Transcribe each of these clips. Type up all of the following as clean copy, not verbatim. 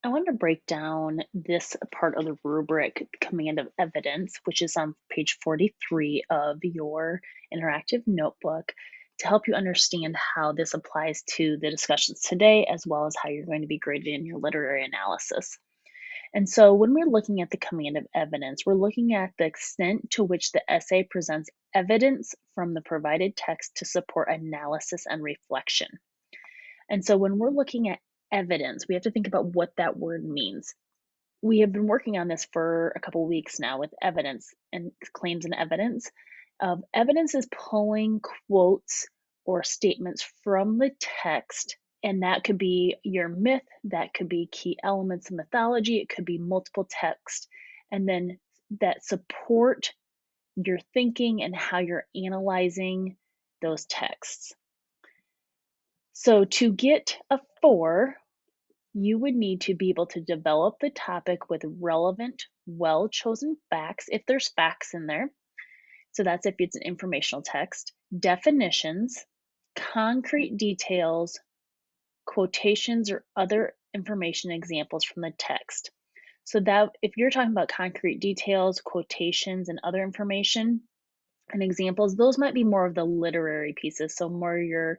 I wanted to break down this part of the rubric, command of evidence, which is on page 43 of your interactive notebook, to help you understand how this applies to the discussions today, as well as how you're going to be graded in your literary analysis. And so, when we're looking at the command of evidence, we're looking at the extent to which the essay presents evidence from the provided text to support analysis and reflection. And so when we're looking at evidence, we have to think about what that word means. We have been working on this for a couple weeks now with evidence and claims and evidence. Evidence is pulling quotes or statements from the text, and that could be your myth, that could be key elements of mythology, it could be multiple text, and then that support your thinking and how you're analyzing those texts. So to get a 4, you would need to be able to develop the topic with relevant, well-chosen facts, if there's facts in there. So that's if it's an informational text, definitions, concrete details, quotations, or other information examples from the text. So that if you're talking about concrete details, quotations, and other information and examples, those might be more of the literary pieces. So more your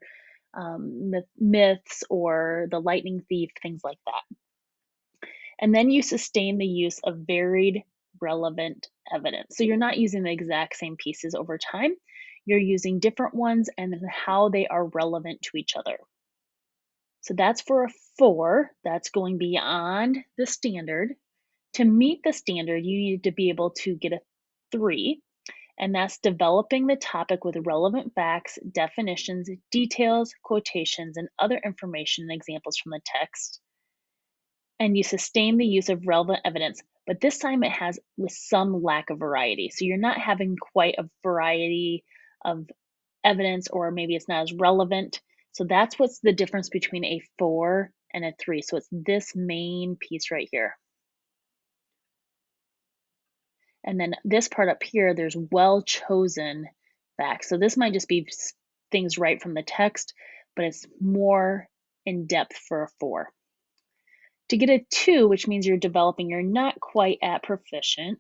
myths or the lightning thief, things like that. And then you sustain the use of varied, relevant evidence. So you're not using the exact same pieces over time. You're using different ones and then how they are relevant to each other. So that's for a 4. That's going beyond the standard. To meet the standard, you need to be able to get a 3, and that's developing the topic with relevant facts, definitions, details, quotations, and other information and examples from the text. And you sustain the use of relevant evidence, but this time it has with some lack of variety. So you're not having quite a variety of evidence, or maybe it's not as relevant. So that's what's the difference between a 4 and a 3. So it's this main piece right here. And then this part up here, there's well-chosen facts. So this might just be things right from the text, but it's more in depth for a 4. To get a 2, which means you're developing, you're not quite at proficient,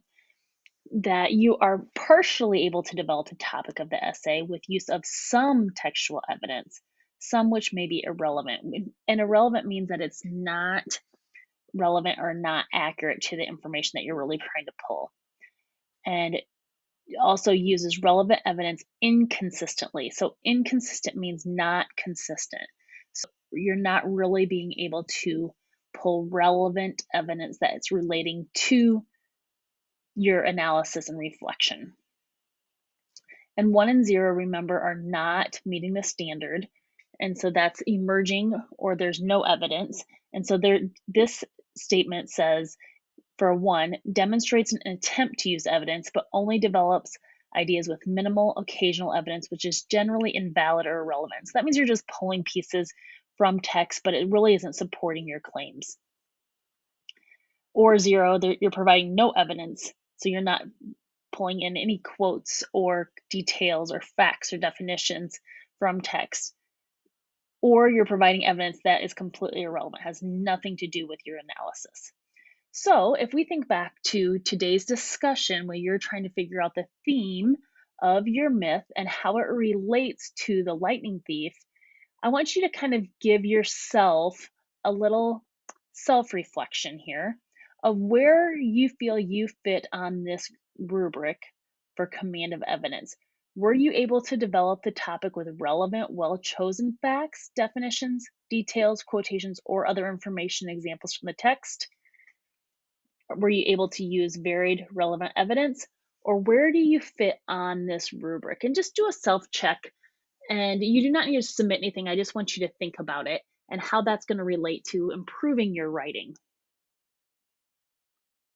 that you are partially able to develop the topic of the essay with use of some textual evidence, some which may be irrelevant. And irrelevant means that it's not relevant or not accurate to the information that you're really trying to pull. And it also uses relevant evidence inconsistently. So inconsistent means not consistent. So you're not really being able to pull relevant evidence that it's relating to your analysis and reflection. And 1 and 0, remember, are not meeting the standard. And so that's emerging, or there's no evidence. And so this statement says, for 1, demonstrates an attempt to use evidence, but only develops ideas with minimal occasional evidence, which is generally invalid or irrelevant. So that means you're just pulling pieces from text, but it really isn't supporting your claims. Or 0, you're providing no evidence, so you're not pulling in any quotes or details or facts or definitions from text. Or you're providing evidence that is completely irrelevant, has nothing to do with your analysis. So if we think back to today's discussion where you're trying to figure out the theme of your myth and how it relates to the lightning thief, I want you to kind of give yourself a little self-reflection here of where you feel you fit on this rubric for command of evidence. Were you able to develop the topic with relevant, well-chosen facts, definitions, details, quotations, or other information examples from the text? Were you able to use varied, relevant evidence? Or where do you fit on this rubric? And just do a self-check. And you do not need to submit anything. I just want you to think about it and how that's going to relate to improving your writing.